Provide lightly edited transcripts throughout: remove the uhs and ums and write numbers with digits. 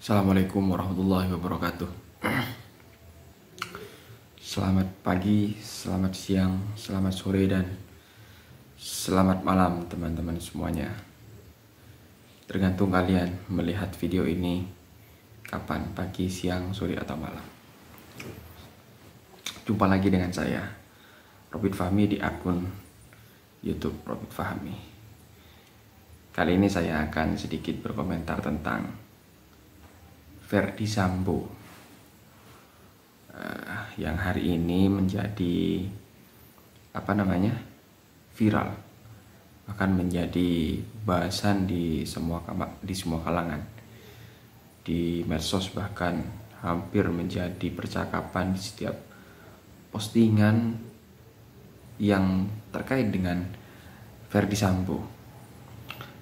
Assalamualaikum warahmatullahi wabarakatuh. Selamat pagi, selamat siang, selamat sore, dan selamat malam teman-teman semuanya. Tergantung kalian melihat video ini kapan, pagi, siang, sore, atau malam. Jumpa lagi dengan saya, Robit Fahmi, di akun YouTube Robit Fahmi. Kali ini saya akan sedikit berkomentar tentang Verdi Sambo yang hari ini menjadi viral, akan menjadi bahasan di semua kalangan, di medsos, bahkan hampir menjadi percakapan di setiap postingan yang terkait dengan Verdi Sambo.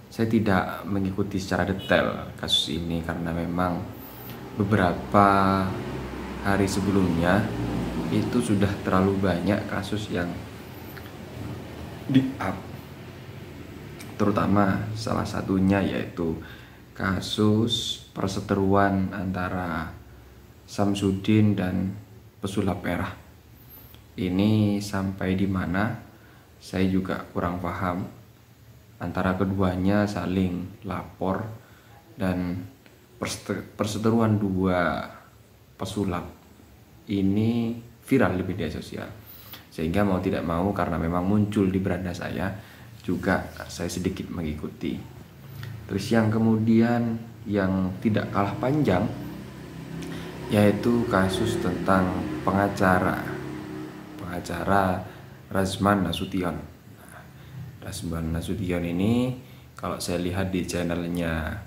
Saya tidak mengikuti secara detail kasus ini karena memang beberapa hari sebelumnya itu sudah terlalu banyak kasus yang di-up, terutama salah satunya yaitu kasus perseteruan antara Samsudin dan pesulap merah. Ini sampai di mana saya juga kurang paham, antara keduanya saling lapor dan perseteruan dua pesulap ini viral di media sosial, sehingga mau tidak mau, karena memang muncul di beranda saya juga, saya sedikit mengikuti. Terus yang kemudian yang tidak kalah panjang yaitu kasus tentang pengacara Razman Nasution. Razman Nasution ini kalau saya lihat di channelnya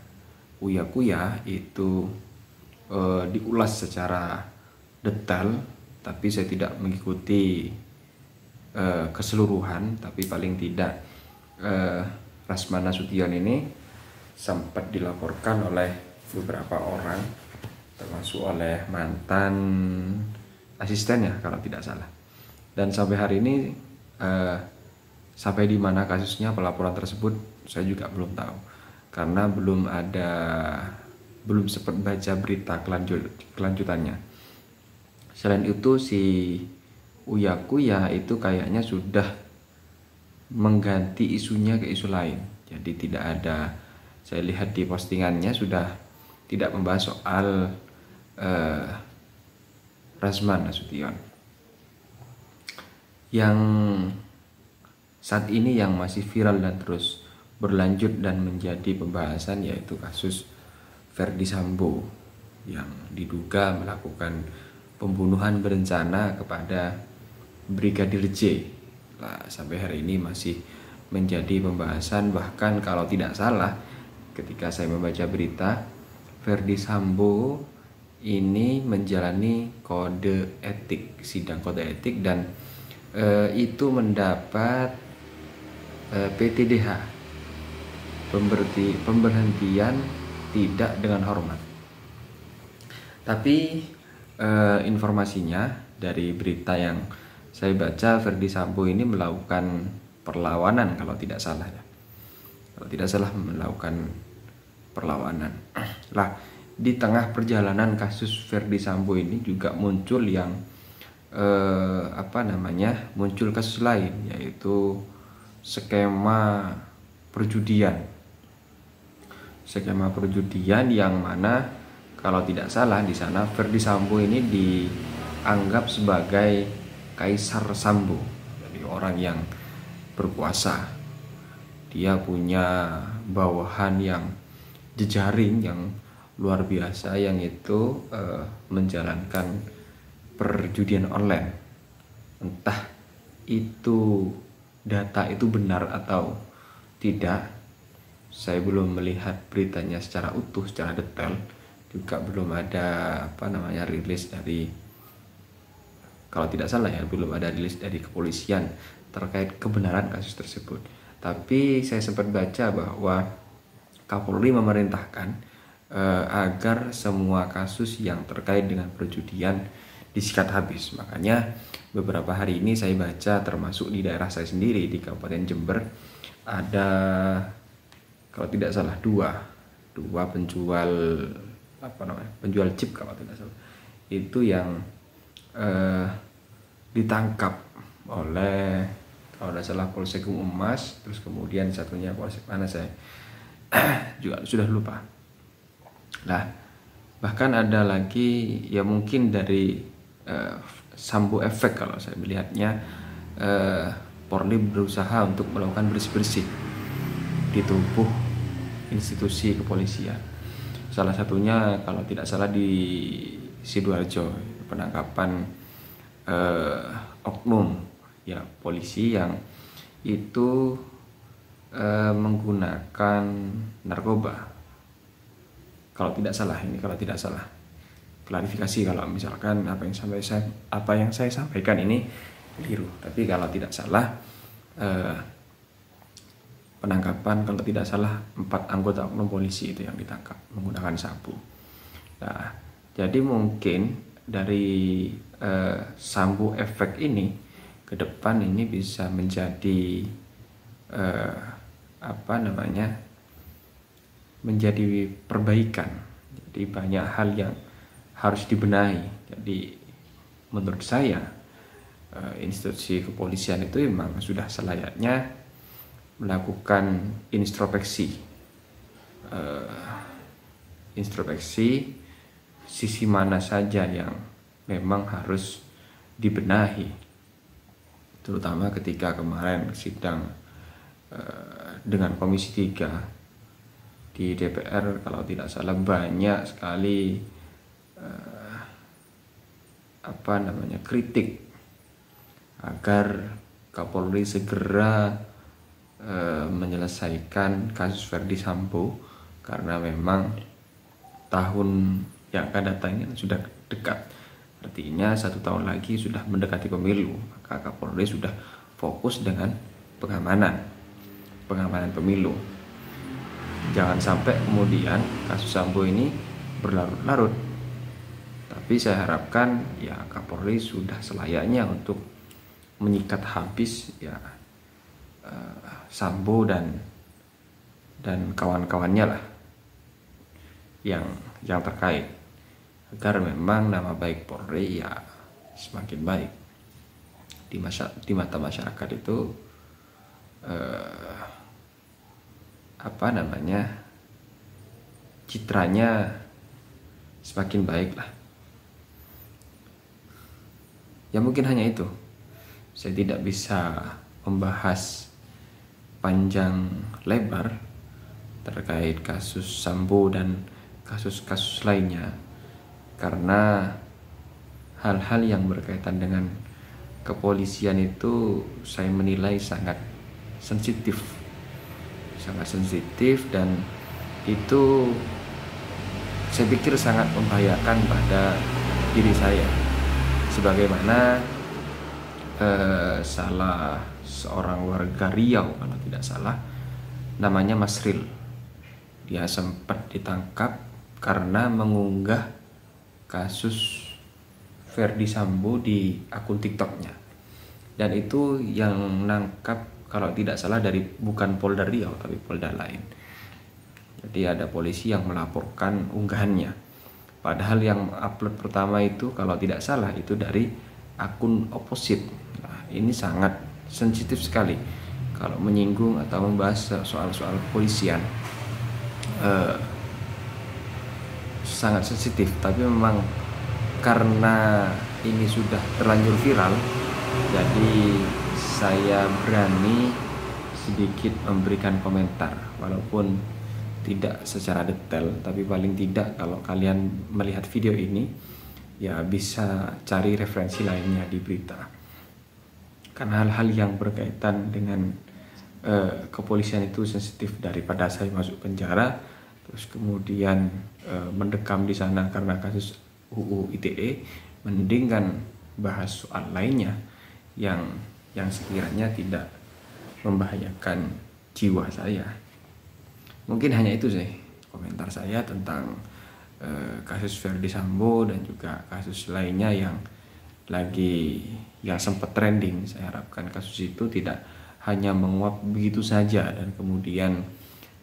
Uya Kuya itu diulas secara detail, tapi saya tidak mengikuti keseluruhan. Tapi paling tidak Razman Nasution ini sempat dilaporkan oleh beberapa orang, termasuk oleh mantan asistennya kalau tidak salah. Dan sampai hari ini sampai di mana kasusnya, pelaporan tersebut, saya juga belum tahu, karena belum sempat baca berita kelanjutannya. Selain itu, si Uya Kuya itu kayaknya sudah mengganti isunya ke isu lain. Jadi tidak ada, saya lihat di postingannya sudah tidak membahas soal Razman Nasution. Yang saat ini yang masih viral dan terus berlanjut dan menjadi pembahasan yaitu kasus Verdi Sambo yang diduga melakukan pembunuhan berencana kepada Brigadir J. Sampai hari ini masih menjadi pembahasan. Bahkan kalau tidak salah, ketika saya membaca berita, Verdi Sambo ini menjalani sidang kode etik, dan itu mendapat PTDH, pemberhentian tidak dengan hormat. Tapi informasinya dari berita yang saya baca, Verdi Sambo ini melakukan perlawanan kalau tidak salah ya. Kalau tidak salah melakukan perlawanan. Lah, di tengah perjalanan kasus Verdi Sambo ini juga muncul yang muncul kasus lain, yaitu skema perjudian yang mana kalau tidak salah di sana Verdi Sambo ini dianggap sebagai Kaisar Sambo, jadi orang yang berkuasa. Dia punya bawahan yang jejaring, yang luar biasa, yang itu menjalankan perjudian online. Entah itu data itu benar atau tidak, saya belum melihat beritanya secara utuh, secara detail. Juga belum ada rilis dari, kalau tidak salah ya, belum ada rilis dari kepolisian terkait kebenaran kasus tersebut. Tapi saya sempat baca bahwa Kapolri memerintahkan agar semua kasus yang terkait dengan perjudian disikat habis. Makanya beberapa hari ini saya baca, termasuk di daerah saya sendiri di Kabupaten Jember, ada kalau tidak salah dua penjual penjual chip kalau tidak salah, itu yang ditangkap oleh kalau tidak salah Polsek Emas, terus kemudian satunya Polsek mana saya juga sudah lupa. Nah, bahkan ada lagi ya mungkin dari Sambo efek kalau saya melihatnya, Polri berusaha untuk melakukan bersih-bersih di tubuh institusi kepolisian. Salah satunya kalau tidak salah di Sidoarjo, penangkapan oknum ya polisi yang itu menggunakan narkoba. Kalau tidak salah, ini kalau tidak salah, klarifikasi kalau misalkan apa yang saya sampaikan ini keliru. Tapi kalau tidak salah, penangkapan kalau tidak salah 4 anggota oknum polisi itu yang ditangkap menggunakan sabu. Nah, jadi mungkin dari Sambo efek ini ke depan ini bisa menjadi menjadi perbaikan. Jadi banyak hal yang harus dibenahi. Jadi menurut saya institusi kepolisian itu memang sudah selayaknya melakukan introspeksi sisi mana saja yang memang harus dibenahi, terutama ketika kemarin sidang dengan Komisi 3 di DPR kalau tidak salah banyak sekali kritik agar Kapolri segera menyelesaikan kasus Verdi Sambo, karena memang tahun yang akan datang ini sudah dekat, artinya 1 tahun lagi sudah mendekati pemilu, maka Kapolri sudah fokus dengan pengamanan pemilu. Jangan sampai kemudian kasus Sambo ini berlarut-larut. Tapi saya harapkan ya Kapolri sudah selayaknya untuk menyikat habis ya Sambo dan kawan-kawannya lah yang terkait, agar memang nama baik Polri ya semakin baik di mata masyarakat itu, citranya semakin baik lah. Ya mungkin hanya itu. Saya tidak bisa membahas panjang lebar terkait kasus Sambo dan kasus-kasus lainnya, karena hal-hal yang berkaitan dengan kepolisian itu saya menilai sangat sensitif dan itu saya pikir sangat membahayakan pada diri saya, sebagaimana salah seorang warga Riau kalau tidak salah, namanya Mas Ril, dia sempat ditangkap karena mengunggah kasus Verdi Sambo di akun TikToknya, dan itu yang nangkap kalau tidak salah bukan Polda Riau tapi Polda lain. Jadi ada polisi yang melaporkan unggahannya, padahal yang upload pertama itu kalau tidak salah itu dari akun oposit. Nah, ini sangat sensitif sekali kalau menyinggung atau membahas soal-soal kepolisian, sangat sensitif. Tapi memang karena ini sudah terlanjur viral, jadi saya berani sedikit memberikan komentar, walaupun tidak secara detail, tapi paling tidak kalau kalian melihat video ini ya bisa cari referensi lainnya di berita, karena hal-hal yang berkaitan dengan kepolisian itu sensitif. Daripada saya masuk penjara terus kemudian mendekam di sana karena kasus UU ITE, mending kan bahas soal lainnya yang sekiranya tidak membahayakan jiwa saya. Mungkin hanya itu sih komentar saya tentang kasus Verdi Sambo dan juga kasus lainnya yang sempat trending. Saya harapkan kasus itu tidak hanya menguap begitu saja dan kemudian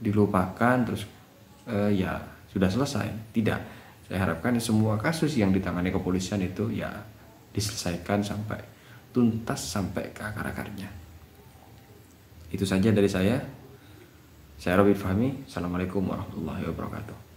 dilupakan terus ya sudah selesai. Tidak, Saya harapkan semua kasus yang ditangani kepolisian itu ya diselesaikan sampai tuntas, sampai ke akar-akarnya. Itu saja dari saya. Saya Robin Fahmi. Assalamualaikum warahmatullahi wabarakatuh.